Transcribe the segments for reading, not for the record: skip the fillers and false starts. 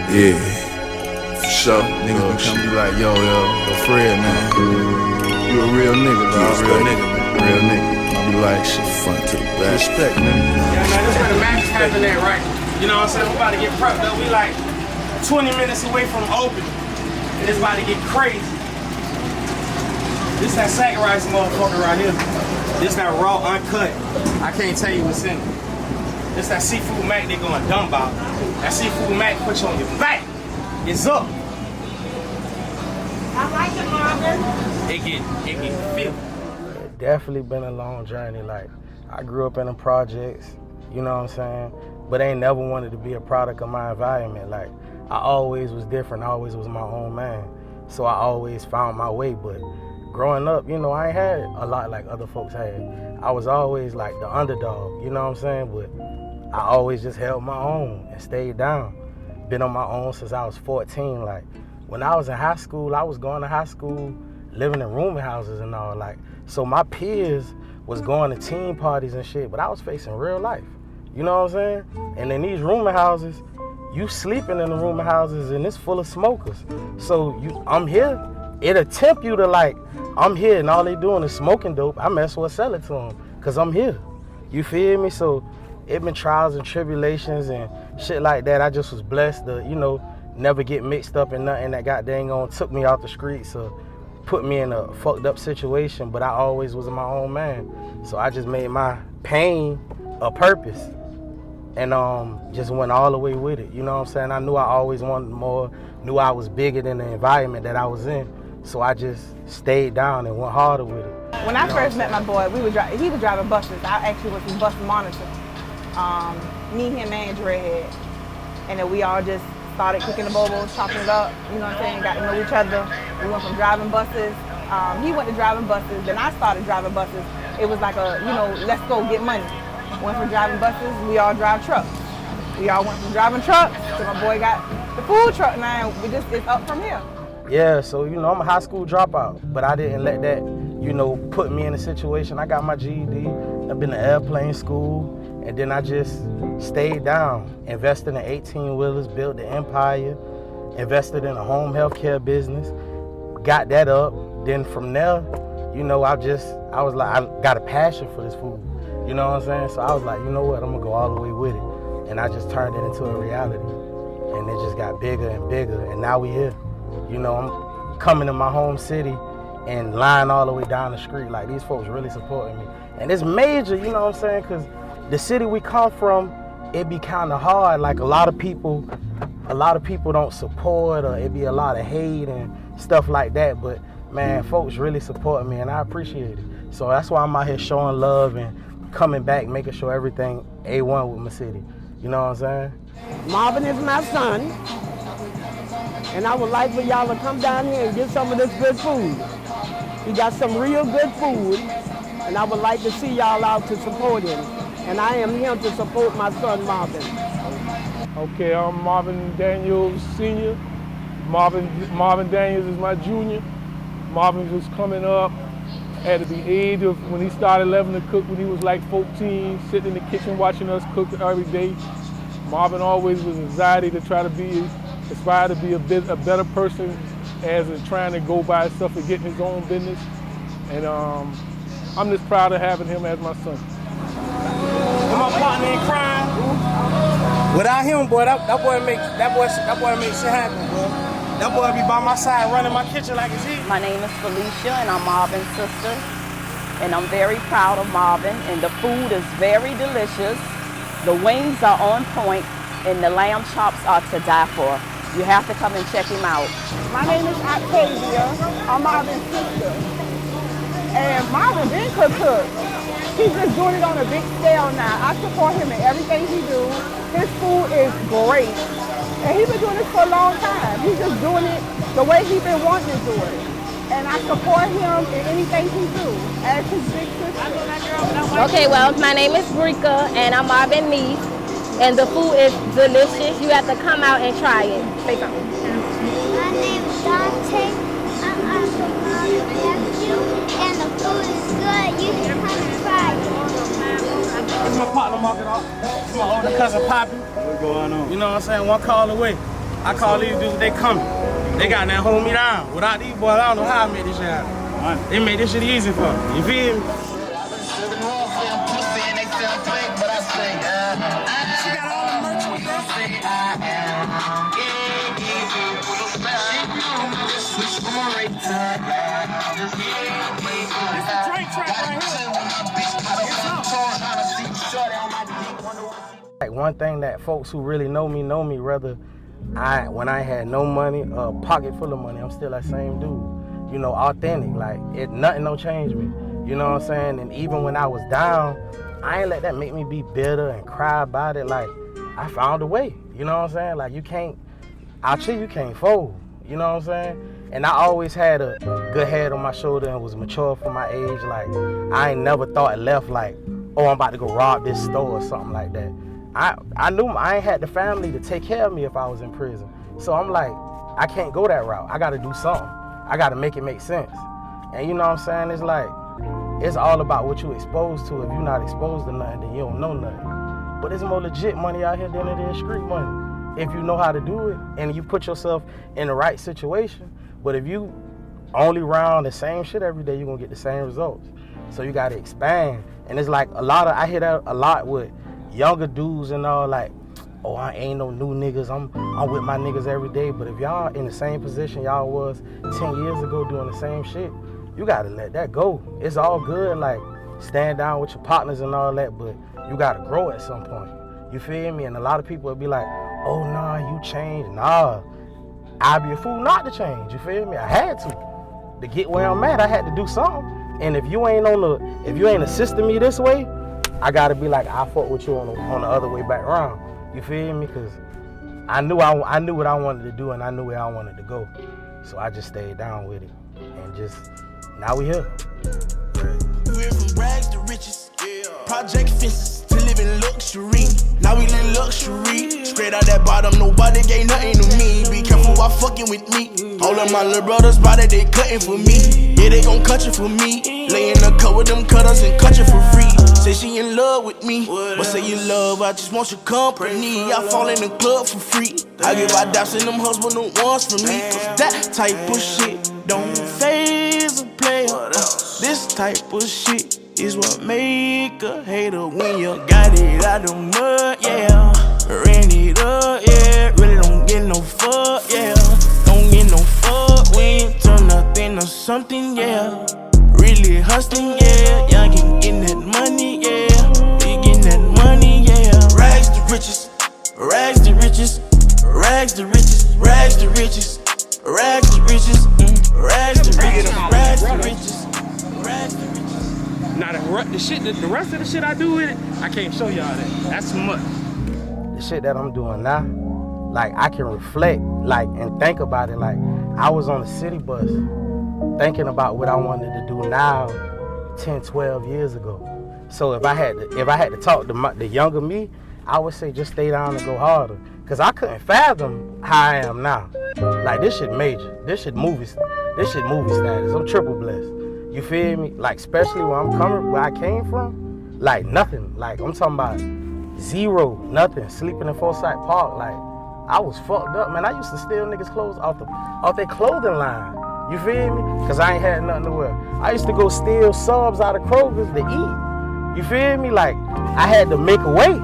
Yeah, for sure. Niggas be coming be like, yo, Fred, man. You a real nigga, bro. Real nigga, man. Real nigga. I be like, shit fun to the back. Respect, man. Yeah, man, this where the match is happening at, right? You know what I'm saying? We about to get prepped up. We like 20 minutes away from open. And it's about to get crazy. This that sack rice motherfucker right here. This that raw, uncut. I can't tell you what's in it. This that seafood mac they going dumb about. That seafood mac put you on your back. It's up. I like it, Marvin. It get filled. It definitely been a long journey. Like, I grew up in the projects, you know what I'm saying? But ain't never wanted to be a product of my environment. Like, I always was different. I always was my own man. So I always found my way. But growing up, you know, I ain't had a lot like other folks had. I was always like the underdog, you know what I'm saying? But I always just held my own and stayed down. Been on my own since I was 14. Like, when I was in high school, I was going to high school, living in rooming houses and all. Like, so my peers was going to team parties and shit, but I was facing real life. You know what I'm saying? And in these rooming houses, you sleeping in the rooming houses and it's full of smokers. So I'm here. It'll tempt you to like, I'm here and all they doing is smoking dope. I might as well sell it to them because I'm here. You feel me? So it been trials and tribulations and shit like that. I just was blessed to, you know, never get mixed up in nothing that goddamn on took me off the streets or put me in a fucked up situation, but I always was my own man. So I just made my pain a purpose and just went all the way with it. You know what I'm saying? I knew I always wanted more, knew I was bigger than the environment that I was in. So I just stayed down and went harder with it. When I first met my boy, he was driving buses. I actually was his bus monitor. Me, him, and Dread. And then we all just started kicking the bobos, chopping it up, you know what I'm saying, got to know each other. We went from driving buses. He went to driving buses, then I started driving buses. It was like a, you know, let's go get money. Went from driving buses, we all drive trucks. We all went from driving trucks to my boy got the food truck now. It's up from here. Yeah, so, you know, I'm a high school dropout, but I didn't let that, you know, put me in a situation. I got my GED, I've been to airplane school, and then I just stayed down, invested in 18-wheelers, built the empire, invested in a home health care business, got that up. Then from there, you know, I was like, I got a passion for this food. You know what I'm saying? So I was like, you know what, I'm gonna go all the way with it. And I just turned it into a reality. And it just got bigger and bigger, and now we here. You know, I'm coming to my home city and lying all the way down the street. Like, these folks really supporting me. And it's major, you know what I'm saying? Because the city we come from, it be kind of hard. Like, a lot of people don't support, or it be a lot of hate and stuff like that. But man, folks really support me, and I appreciate it. So that's why I'm out here showing love and coming back, making sure everything A1 with my city. You know what I'm saying? Marvin is my son, and I would like for y'all to come down here and get some of this good food. He got some real good food, and I would like to see y'all out to support him. And I am here to support my son, Marvin. Okay, I'm Marvin Daniels Sr. Marvin Daniels is my junior. Marvin was coming up at the age of when he started learning to cook when he was like 14, sitting in the kitchen watching us cook every day. Marvin always was anxiety to try to aspire to be a better person as in trying to go by himself and getting his own business. And I'm just proud of having him as my son. And my partner in crime. Without him, boy, that boy makes shit happen, boy. That boy be by my side running my kitchen like it's easy. My name is Felicia, and I'm Marvin's sister. And I'm very proud of Marvin, and the food is very delicious. The wings are on point, and the lamb chops are to die for. You have to come and check him out. My name is Octavia. I'm Marvin's sister. And Marvin been cook. He's just doing it on a big scale now. I support him in everything he do. His food is great. And he's been doing this for a long time. He's just doing it the way he's been wanting to do it. And I support him in anything he do as his big sister. Okay, well, my name is Brika, and I'm Marvin's niece. And the food is delicious. You have to come out and try it. Say something. My name is Dante. I'm also Marvin's nephew, and the food is good. You can come and try it. It's my partner, my older cousin Poppy. What's going on? You know what I'm saying? One call away. I call these dudes, they coming. They got that hold me down. Without these boys, I don't know how I made this shit happen. They made this shit easy for me. You feel me? Like one thing that folks who really know me, whether when I had no money, a pocket full of money, I'm still that same dude. You know, authentic, like nothing don't change me. You know what I'm saying? And even when I was down, I ain't let that make me be bitter and cry about it. Like, I found a way. You know what I'm saying? Like, you can't fold. You know what I'm saying? And I always had a good head on my shoulder and was mature for my age. Like, I ain't never thought it left like, oh, I'm about to go rob this store or something like that. I knew I ain't had the family to take care of me if I was in prison. So I'm like, I can't go that route. I got to do something. I got to make it make sense. And you know what I'm saying? It's like, it's all about what you exposed to. If you're not exposed to nothing, then you don't know nothing. But it's more legit money out here than it is street money. If you know how to do it and you put yourself in the right situation. But if you only round the same shit every day, you're going to get the same results. So you got to expand. And it's like I hear that a lot with younger dudes and all, like, oh, I ain't no new niggas. I'm with my niggas every day. But if y'all in the same position y'all was 10 years ago doing the same shit, you got to let that go. It's all good, like, stand down with your partners and all that, but you got to grow at some point. You feel me? And a lot of people will be like, oh, nah, you changed. Nah, I'd be a fool not to change. You feel me? I had to get where I'm at. I had to do something. And if you ain't assisting me this way, I gotta be like, I fuck with you on the other way back around. You feel me? Because I knew what I wanted to do and I knew where I wanted to go. So I just stayed down with it. And just, now we here. We went from rags to riches, project fences to live in luxury. Now we live luxury, straight out that bottom, nobody gave nothing to me. Be careful while fucking with me. All of my little brothers body, they cutting for me. Yeah, they gon' cut you for me. Lay in the cut with them cutters and cut you for free. Say she in love with me, but say you love, I just want your company. I fall in the club for free. I give my daps and them husband the ones for me. Cause that type of shit don't phase a player. This type of shit is what make a hater when you got it out the mud, yeah. Ran it up, yeah. Really don't get no fuck, yeah. Don't get no fuck when you turn nothing to something, yeah. Really hustling, yeah. Young and getting that money, yeah. We getting that money, yeah. Rags to riches, rags to riches, rags to riches, rags to riches, rags to riches, rags to riches, rags to riches, rags to riches. Now the rest of the shit I do with it, I can't show y'all that. That's too much. The shit that I'm doing now, like, I can reflect, like, and think about it. Like, I was on the city bus thinking about what I wanted to do now 10, 12 years ago. So if I had to talk to the younger me, I would say just stay down and go harder. Cause I couldn't fathom how I am now. Like, this shit major. This shit movie status. I'm triple blessed. You feel me? Like, especially where I came from, like, nothing. Like, I'm talking about zero, nothing. Sleeping in Forsyth Park, like, I was fucked up, man. I used to steal niggas' clothes off their clothing line. You feel me? Cause I ain't had nothing to wear. I used to go steal subs out of Kroger's to eat. You feel me? Like, I had to make a way.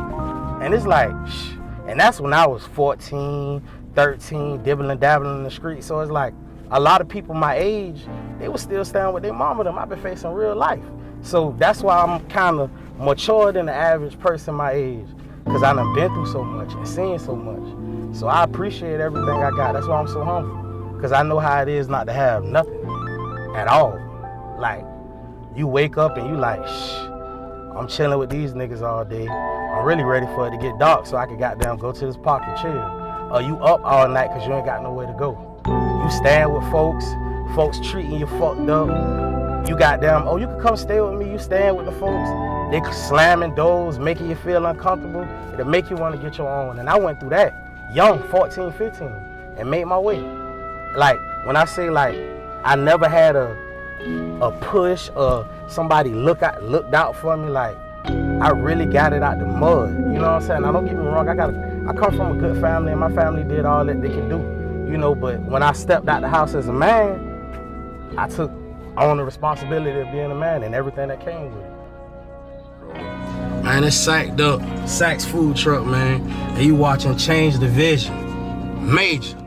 And it's like, shh. And that's when I was 14, 13, dibbling, dabbling in the street. So it's like, a lot of people my age, they was still staying with their mama. Them I've been facing real life. So that's why I'm kind of mature than the average person my age, because I done been through so much and seen so much. So I appreciate everything I got. That's why I'm so humble, because I know how it is not to have nothing at all. Like, you wake up and you like, shh, I'm chilling with these niggas all day. I'm really ready for it to get dark so I can goddamn go to this park and chill. Or you up all night because you ain't got nowhere to go. You stand with folks treating you fucked up. You goddamn, oh, you can come stay with me. You stand with the folks. They slamming doors, making you feel uncomfortable. It'll make you want to get your own. And I went through that young, 14, 15, and made my way. Like, when I say, like, I never had a push or somebody looked out for me, like, I really got it out the mud. You know what I'm saying? Now, don't get me wrong, I I come from a good family, and my family did all that they could do, you know. But when I stepped out the house as a man, I took on the responsibility of being a man and everything that came with it. Man, it's Sacked Up, Sack's food truck, man. And you watching Change the Vision. Major.